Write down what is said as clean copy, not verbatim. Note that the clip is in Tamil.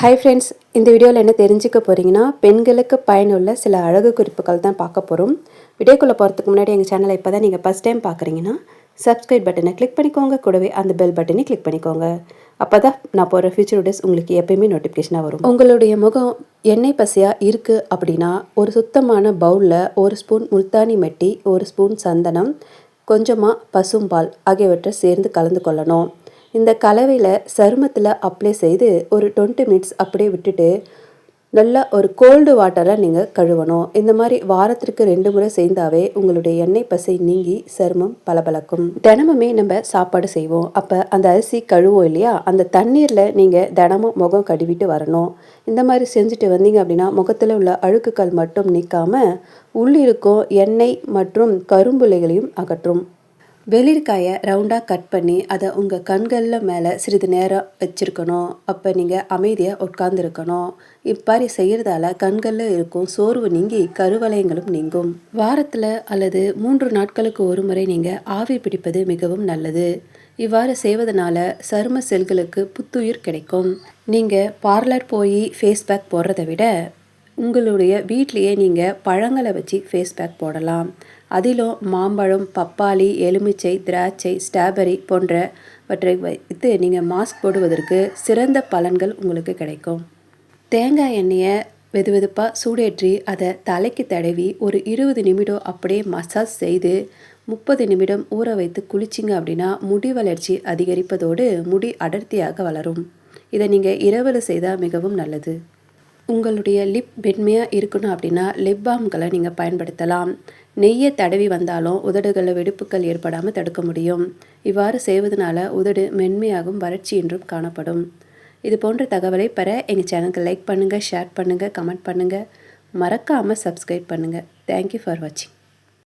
ஹாய் ஃப்ரெண்ட்ஸ், இந்த வீடியோவில் என்ன தெரிஞ்சுக்க போகிறீங்கன்னா, பெண்களுக்கு பயனுள்ள சில அழகு குறிப்புகள் தான் பார்க்க போகிறோம். வீடியோக்குள்ளே போகிறதுக்கு முன்னாடி எங்கள் சேனலை இப்போ தான் நீங்கள் ஃபஸ்ட் டைம் பார்க்குறீங்கன்னா, சப்ஸ்கிரைப் பட்டனை கிளிக் பண்ணிக்கோங்க. கூடவே அந்த பெல் பட்டனை கிளிக் பண்ணிக்கோங்க. அப்போ தான் நான் போகிற ஃபியூச்சர் வீடியோஸ் உங்களுக்கு எப்பயுமே நோட்டிஃபிகேஷனாக வரும். உங்களுடைய முகம் எண்ணெய் பசையாக இருக்குது அப்படின்னா, ஒரு சுத்தமான பவுலில் 1 ஸ்பூன் முல்தானி மெட்டி, 1 ஸ்பூன் சந்தனம், கொஞ்சமாக பசும்பால் ஆகியவற்றை சேர்ந்து கலந்து கொள்ளணும். இந்த கலவையில் சருமத்தில் அப்ளை செய்து ஒரு 20 மினிட்ஸ் அப்படியே விட்டுட்டு நல்லா ஒரு கோல்டு வாட்டரில் நீங்கள் கழுவணும். இந்த மாதிரி வாரத்திற்கு 2 முறை செய்தாவே உங்களுடைய எண்ணெய் பசை நீங்கி சருமம் பளபளக்கும். தினமுமே நம்ம சாப்பாடு செய்வோம். அப்போ அந்த அரிசி கழுவோம் இல்லையா, அந்த தண்ணீரில் நீங்கள் தினமும் முகம் கழுவிட்டு வரணும். இந்த மாதிரி செஞ்சுட்டு வந்தீங்க அப்படின்னா முகத்தில் உள்ள அழுக்குகள் மட்டும் நீக்காமல் உள்ளிருக்கும் எண்ணெய் மற்றும் கரும்புள்ளைகளையும் அகற்றும். வெளிர்காயை ரவுண்டாக கட் பண்ணி அதை உங்கள் கண்களில் மேலே சிறிது நேரம் வச்சுருக்கணும். அப்போ நீங்கள் அமைதியாக உட்கார்ந்துருக்கணும். இப்பாரி செய்கிறதால கண்களில் இருக்கும் சோர்வு நீங்கி கருவளையங்களும் நீங்கும். வாரத்தில் அல்லது 3 நாட்களுக்கு ஒரு முறை நீங்கள் ஆவி பிடிப்பது மிகவும் நல்லது. இவ்வாறு செய்வதனால சரும செல்களுக்கு புத்துயிர் கிடைக்கும். நீங்கள் பார்லர் போய் ஃபேஸ் பேக் போடுறதை விட உங்களுடைய வீட்லேயே நீங்கள் பழங்களை வச்சு ஃபேஸ் பேக் போடலாம். அதிலும் மாம்பழம், பப்பாளி, எலுமிச்சை, திராட்சை, ஸ்ட்ராபெரி போன்றவற்றை வைத்து நீங்கள் மாஸ்க் போடுவதற்கு சிறந்த பலன்கள் உங்களுக்கு கிடைக்கும். தேங்காய் எண்ணெயை வெதுவெதுப்பாக சூடேற்றி அதை தலைக்கு தடவி ஒரு 20 நிமிடம் அப்படியே மசாஜ் செய்து 30 நிமிடம் ஊற வைத்து குளிச்சிங்க அப்படின்னா முடி வளர்ச்சி அதிகரிப்பதோடு முடி அடர்த்தியாக வளரும். இதை நீங்கள் இரவில் செய்தால் மிகவும் நல்லது. உங்களுடைய லிப் மென்மையாக இருக்கணும் அப்படின்னா லிப் பாம்களை நீங்கள் பயன்படுத்தலாம். நெய்யை தடவி வந்தாலும் உதடுகளில் வெடிப்புகள் ஏற்படாமல் தடுக்க முடியும். இவ்வாறு செய்வதனால உதடு மென்மையாகவும் வறட்சியின்றும் காணப்படும். இது போன்ற தகவலை பெற எங்கள் சேனலுக்கு லைக் பண்ணுங்கள், ஷேர் பண்ணுங்கள், கமெண்ட் பண்ணுங்கள். மறக்காமல் சப்ஸ்கிரைப் பண்ணுங்கள். தேங்க்யூ ஃபார் வாட்சிங்.